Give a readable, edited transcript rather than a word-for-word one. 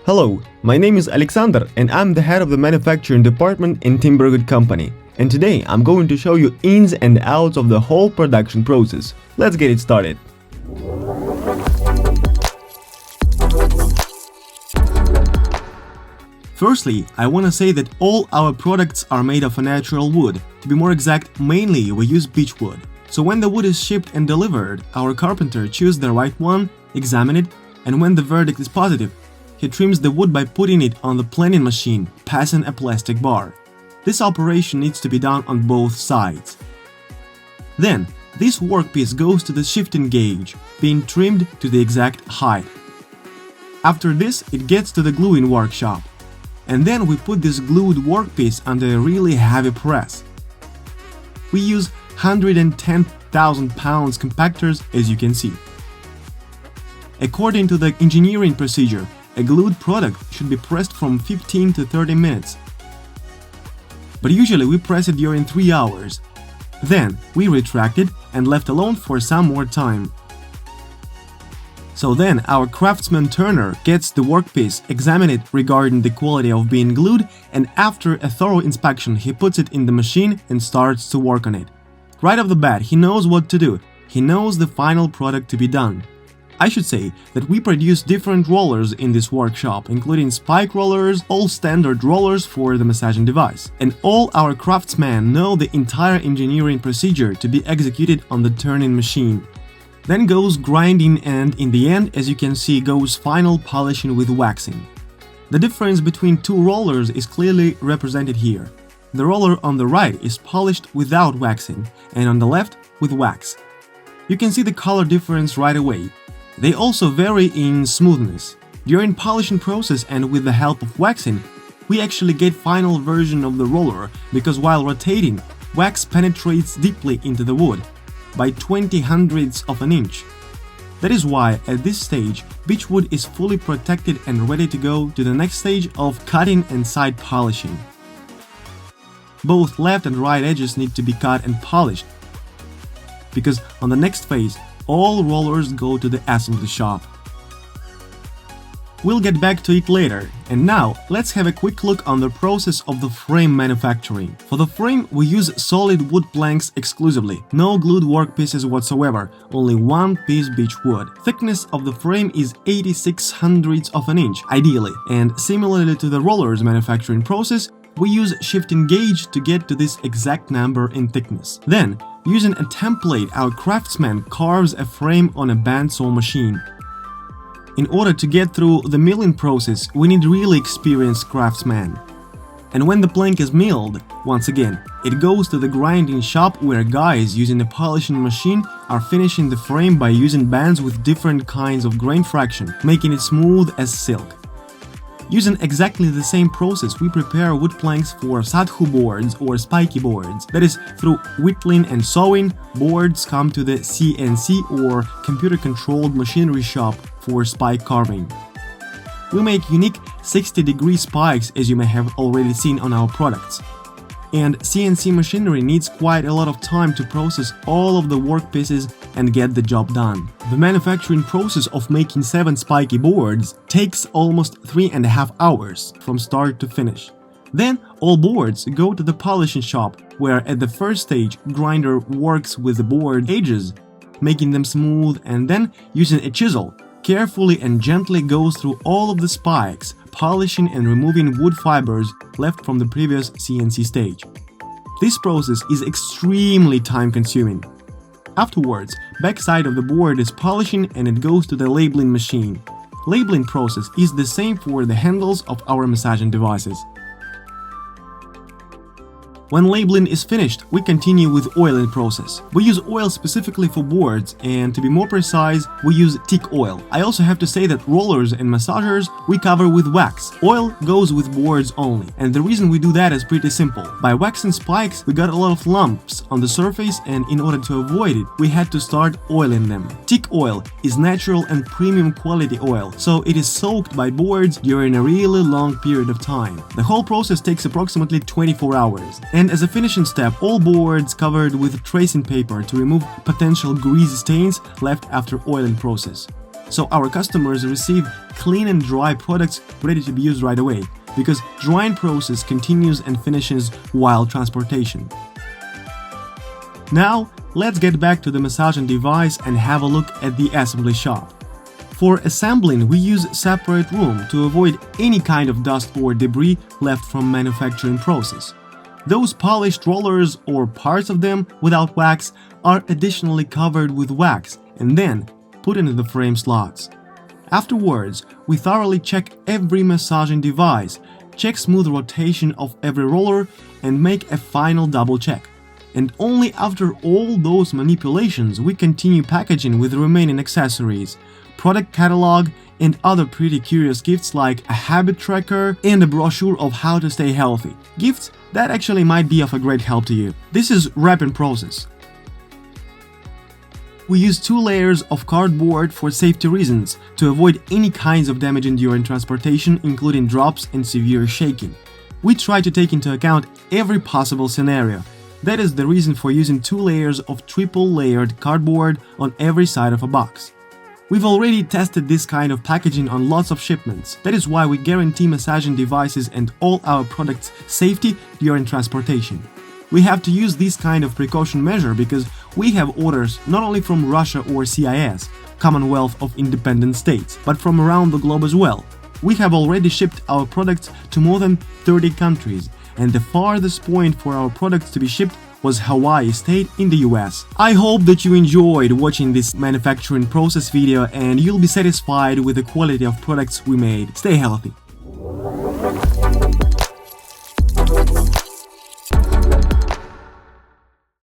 Hello, my name is Alexander and I'm the head of the manufacturing department in Timbergood company. And today I'm going to show you ins and outs of the whole production process. Let's get it started. Firstly, I want to say that all our products are made of a natural wood. To be more exact, mainly we use beech wood. So when the wood is shipped and delivered, our carpenter chooses the right one, examines it, and when the verdict is positive, he trims the wood by putting it on the planing machine, passing a plastic bar. This operation needs to be done on both sides. Then, this workpiece goes to the shifting gauge, being trimmed to the exact height. After this, it gets to the gluing workshop. And then we put this glued workpiece under a really heavy press. We use 110,000 pounds compactors, as you can see. According to the engineering procedure, a glued product should be pressed from 15 to 30 minutes. But usually we press it during 3 hours. Then we retract it and left alone for some more time. So then our craftsman turner gets the workpiece, examines it regarding the quality of being glued, and after a thorough inspection he puts it in the machine and starts to work on it. Right off the bat he knows what to do. He knows the final product to be done. I should say that we produce different rollers in this workshop, including spike rollers, all standard rollers for the massaging device. And all our craftsmen know the entire engineering procedure to be executed on the turning machine. Then goes grinding and in the end, as you can see, goes final polishing with waxing. The difference between two rollers is clearly represented here. The roller on the right is polished without waxing and on the left with wax. You can see the color difference right away. They also vary in smoothness. During polishing process and with the help of waxing, we actually get final version of the roller because while rotating, wax penetrates deeply into the wood by 0.20 of an inch. That is why at this stage, beech wood is fully protected and ready to go to the next stage of cutting and side polishing. Both left and right edges need to be cut and polished because on the next phase, all rollers go to the assembly shop. We'll get back to it later, and now let's have a quick look on the process of the frame manufacturing. For the frame we use solid wood planks exclusively, no glued workpieces whatsoever, only one piece beech wood. Thickness of the frame is 0.86 of an inch, ideally, and similarly to the rollers manufacturing process, we use shifting gauge to get to this exact number in thickness. Then, using a template, our craftsman carves a frame on a bandsaw machine. In order to get through the milling process, we need really experienced craftsmen. And when the plank is milled, once again, it goes to the grinding shop where guys using a polishing machine are finishing the frame by using bands with different kinds of grain fraction, making it smooth as silk. Using exactly the same process, we prepare wood planks for sadhu boards or spiky boards. That is, through whittling and sawing, boards come to the CNC or computer-controlled machinery shop for spike carving. We make unique 60-degree spikes, as you may have already seen on our products. And CNC machinery needs quite a lot of time to process all of the workpieces and get the job done. The manufacturing process of making 7 spiky boards takes almost 3.5 hours from start to finish. Then all boards go to the polishing shop, where at the first stage grinder works with the board edges, making them smooth, and then using a chisel carefully and gently goes through all of the spikes, polishing and removing wood fibers left from the previous CNC stage. This process is extremely time-consuming. Afterwards, backside of the board is polishing and it goes to the labeling machine. Labeling process is the same for the handles of our massaging devices. When labeling is finished, we continue with oiling process. We use oil specifically for boards, and to be more precise, we use teak oil. I also have to say that rollers and massagers we cover with wax. Oil goes with boards only, and the reason we do that is pretty simple. By waxing spikes, we got a lot of lumps on the surface, and in order to avoid it, we had to start oiling them. Teak oil is natural and premium quality oil, so it is soaked by boards during a really long period of time. The whole process takes approximately 24 hours. And as a finishing step, all boards covered with tracing paper to remove potential grease stains left after oiling process. so our customers receive clean and dry products ready to be used right away, because drying process continues and finishes while transportation. Now, let's get back to the massaging device and have a look at the assembly shop. For assembling, we use separate room to avoid any kind of dust or debris left from manufacturing process. Those polished rollers or parts of them without wax are additionally covered with wax and then put into the frame slots. Afterwards, we thoroughly check every massaging device, check smooth rotation of every roller, and make a final double check. And only after all those manipulations we continue packaging with the remaining accessories, product catalog, and other pretty curious gifts like a habit tracker and a brochure of how to stay healthy. Gifts that actually might be of a great help to you. This is wrapping process. We use 2 layers of cardboard for safety reasons to avoid any kinds of damaging during transportation, including drops and severe shaking. We try to take into account every possible scenario. That is the reason for using 2 layers of triple-layered cardboard on every side of a box. We've already tested this kind of packaging on lots of shipments. That is why we guarantee massaging devices and all our products' safety during transportation. We have to use this kind of precaution measure because we have orders not only from Russia or CIS, Commonwealth of Independent States, but from around the globe as well. We have already shipped our products to more than 30 countries, and the farthest point for our products to be shipped was Hawaii State in the US. I hope that you enjoyed watching this manufacturing process video and you'll be satisfied with the quality of products we made. Stay healthy!